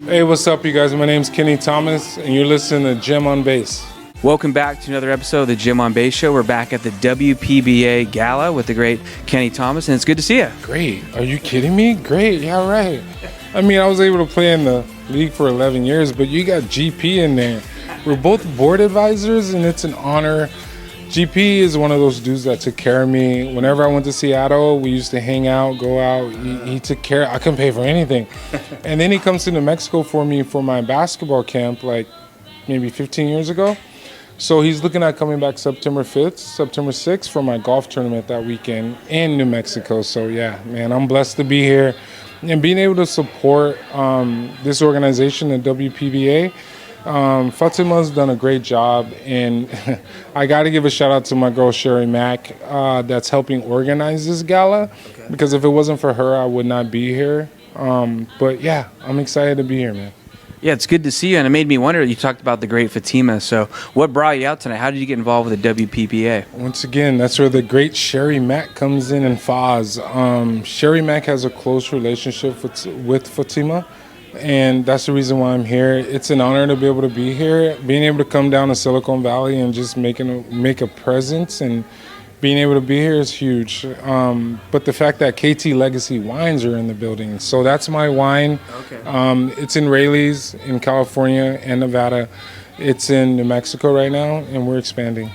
Hey, what's up, you guys? My name's Kenny Thomas, and you're listening to Gym on Base. Welcome back to another episode of the Gym on Base Show. We're back at the WPBA Gala with the great Kenny Thomas, and it's good to see you. Great. Are you kidding me? Great. Yeah, right. I mean, I was able to play in the league for 11 years, but you got GP in there. We're both board advisors, and it's an honor. GP is one of those dudes that took care of me. Whenever I went to Seattle, we used to hang out, go out. He took care. I couldn't pay for anything. And then he comes to New Mexico for me for my basketball camp, like maybe 15 years ago. So he's looking at coming back September 5th, September 6th for my golf tournament that weekend in New Mexico. So yeah, man, I'm blessed to be here and being able to support this organization, the WPBA. Fatima's done a great job, and I got to give a shout out to my girl Sherry Mack that's helping organize this gala, because if it wasn't for her, I would not be here. But yeah, I'm excited to be here, man. Yeah, it's good to see you, and it made me wonder, you talked about the great Fatima, so what brought you out tonight? How did you get involved with the WPBA? Once again, that's where the great Sherry Mack comes in and Foz. Sherry Mack has a close relationship with Fatima, and that's the reason why I'm here. It's an honor to be able to be here, being able to come down to Silicon Valley and just make a presence, and being able to be here is huge. But the fact that KT Legacy Wines are in the building, so that's my wine. Okay. It's in Rayleigh's in California and Nevada. It's in New Mexico right now, and we're expanding.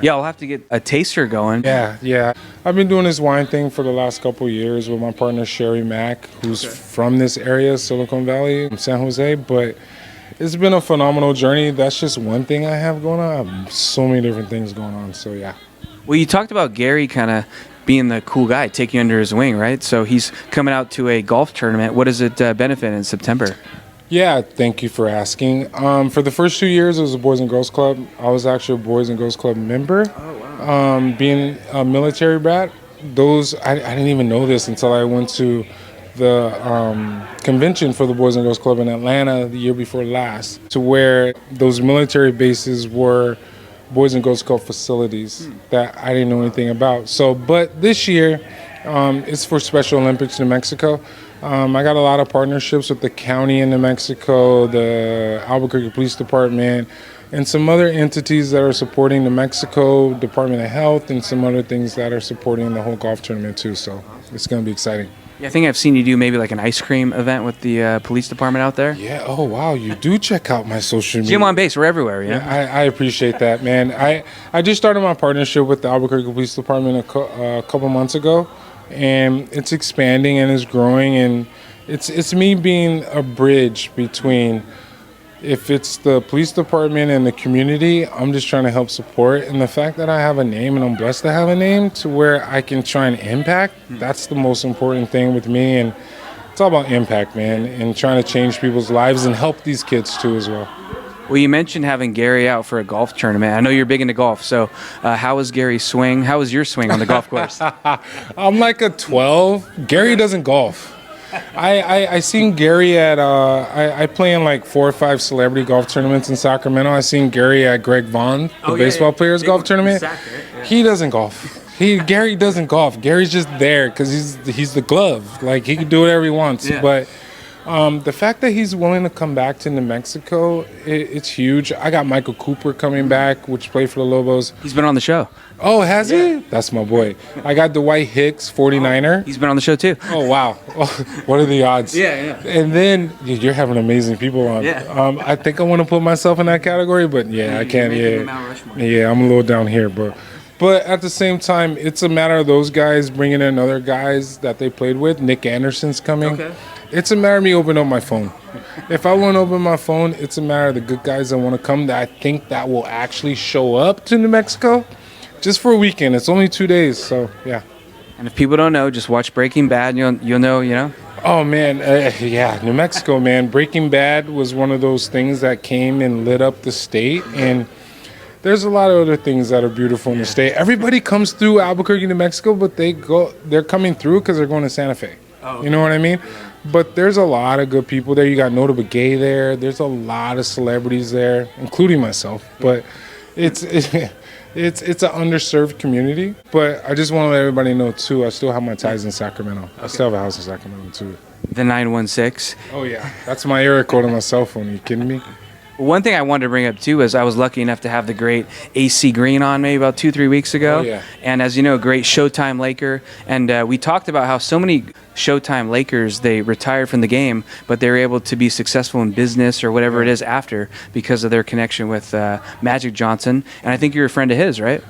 Yeah, I'll have to get a taster going. Yeah. I've been doing this wine thing for the last couple of years with my partner Sherry Mack, who's from this area, Silicon Valley, San Jose. But it's been a phenomenal journey. That's just one thing I have going on. I have so many different things going on. So yeah. Well, you talked about Gary kind of being the cool guy, taking you under his wing, right? So he's coming out to a golf tournament. What does it benefit in September? Yeah, thank you for asking. For the first 2 years, it was a Boys and Girls Club. I was actually a Boys and Girls Club member. Oh, wow. Being a military brat, I didn't even know this until I went to the convention for the Boys and Girls Club in Atlanta the year before last, to where those military bases were Boys and Girls Club facilities that I didn't know anything about. So, but this year, it's for Special Olympics New Mexico. I got a lot of partnerships with the county in New Mexico, the Albuquerque Police Department, and some other entities that are supporting New Mexico Department of Health, and some other things that are supporting the whole golf tournament too. So it's going to be exciting. Yeah, I think I've seen you do maybe like an ice cream event with the police department out there. Yeah. Oh, wow. You do check out my social media. Gym on Base, we're everywhere, yeah? I appreciate that, man. I just started my partnership with the Albuquerque Police Department a couple months ago, and it's expanding and it's growing, and it's me being a bridge between, if it's the police department and the community, I'm just trying to help support. And the fact that I have a name, and I'm blessed to have a name to where I can try and impact, that's the most important thing with me. And it's all about impact, man, and trying to change people's lives and help these kids too as well. Well, you mentioned having Gary out for a golf tournament. I know you're big into golf, so how was Gary's swing? How was your swing on the golf course? I'm like a 12. Gary doesn't golf. I seen Gary at I play in like 4 or 5 celebrity golf tournaments in Sacramento. I seen Gary at Greg Vaughn, the baseball players golf tournament. He doesn't golf. Gary doesn't golf. Gary's just there because he's the glove. Like, he can do whatever he wants. Yeah. But the fact that he's willing to come back to New Mexico, it's huge. I got Michael Cooper coming back, which played for the Lobos. He's been on the show. Oh, has he? That's my boy. I got Dwight Hicks, 49er. He's been on the show too. Oh, wow. What are the odds? Yeah. And then you're having amazing people on. Yeah. I think I want to put myself in that category, but yeah, I can't. Yeah, I'm a little down here, bro. But at the same time, it's a matter of those guys bringing in other guys that they played with. Nick Anderson's coming. Okay. It's a matter of me opening up my phone. If I want to open my phone, it's a matter of the good guys that want to come that I think that will actually show up to New Mexico just for a weekend. It's only 2 days, so yeah. And if people don't know, just watch Breaking Bad. You'll know, you know? Oh, man. Yeah, New Mexico, man. Breaking Bad was one of those things that came and lit up the state, and there's a lot of other things that are beautiful in the state. Everybody comes through Albuquerque, New Mexico, but they're coming through because they're going to Santa Fe. Oh, okay. You know what I mean? Yeah. But there's a lot of good people there. You got Notable Gay there. There's a lot of celebrities there, including myself. But it's It's an underserved community, but I just want to let everybody know too. I still have my ties in Sacramento. I still have a house in Sacramento too. The 916. Oh yeah, that's my area code on my cell phone. Are you kidding me? One thing I wanted to bring up too is I was lucky enough to have the great AC Green on maybe about 2-3 weeks ago. Oh, yeah. And as you know, a great Showtime Laker. And we talked about how so many Showtime Lakers, they retired from the game, but they were able to be successful in business or whatever it is after because of their connection with Magic Johnson. And I think you're a friend of his, right?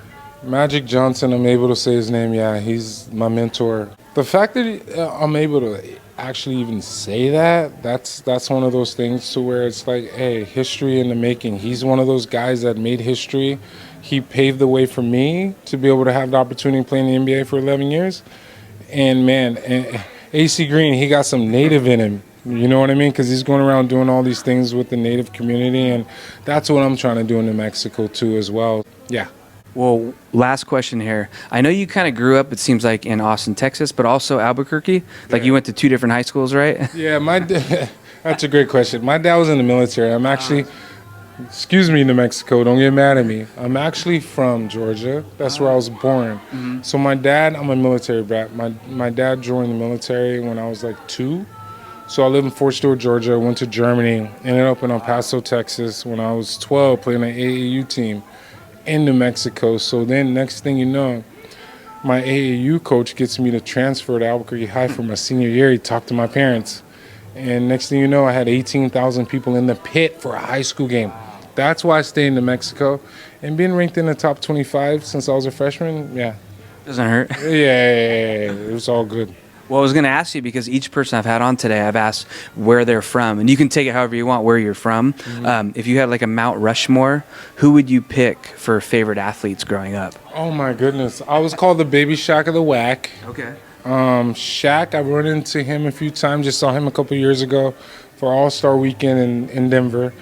Magic Johnson, I'm able to say his name. Yeah, he's my mentor. The fact that I'm able to actually even say that's one of those things to where it's like, hey, history in the making. He's one of those guys that made history. He paved the way for me to be able to have the opportunity to play in the NBA for 11 years. And man, AC Green, he got some native in him. You know what I mean? Because he's going around doing all these things with the native community, and that's what I'm trying to do in New Mexico too as well. Yeah. Well, last question here. I know you kind of grew up, it seems like, in Austin, Texas, but also Albuquerque. Like you went to 2 different high schools, right? Yeah, that's a great question. My dad was in the military. I'm actually, excuse me, New Mexico, don't get mad at me. I'm actually from Georgia. That's where I was born. Mm-hmm. So my dad, I'm a military brat. My dad joined the military when I was like 2. So I lived in Fort Stewart, Georgia, went to Germany, ended up in El Paso, Texas when I was 12, playing an AAU team in New Mexico. So then next thing you know, my AAU coach gets me to transfer to Albuquerque High for my senior year. He talked to my parents. And next thing you know, I had 18,000 people in the pit for a high school game. That's why I stayed in New Mexico. And being ranked in the top 25 since I was a freshman, yeah. Doesn't hurt. Yeah, it was all good. Well, I was going to ask you because each person I've had on today, I've asked where they're from. And you can take it however you want, where you're from. Mm-hmm. If you had like a Mount Rushmore, who would you pick for favorite athletes growing up? Oh, my goodness. I was called the Baby Shaq of the WAC. Okay. Shaq, I run into him a few times. Just saw him a couple years ago for All-Star Weekend in Denver.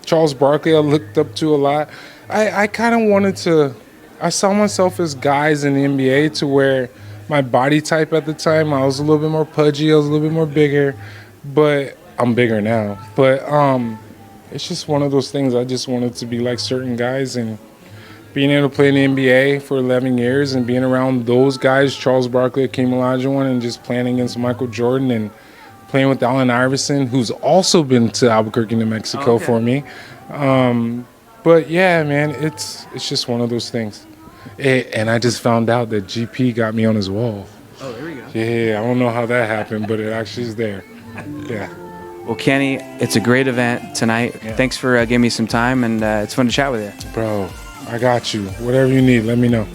Charles Barkley, I looked up to a lot. I kind of wanted to – I saw myself as guys in the NBA to where – my body type at the time, I was a little bit more pudgy, I was a little bit more bigger, but I'm bigger now. But it's just one of those things. I just wanted to be like certain guys, and being able to play in the NBA for 11 years and being around those guys, Charles Barkley, Hakeem Olajuwon, and just playing against Michael Jordan and playing with Allen Iverson, who's also been to Albuquerque, New Mexico for me. But yeah, man, it's just one of those things. And I just found out that GP got me on his wall. Oh, there we go. Yeah, I don't know how that happened, but it actually is there. Yeah. Well, Kenny, it's a great event tonight. Yeah. Thanks for giving me some time, and it's fun to chat with you. Bro, I got you. Whatever you need, let me know.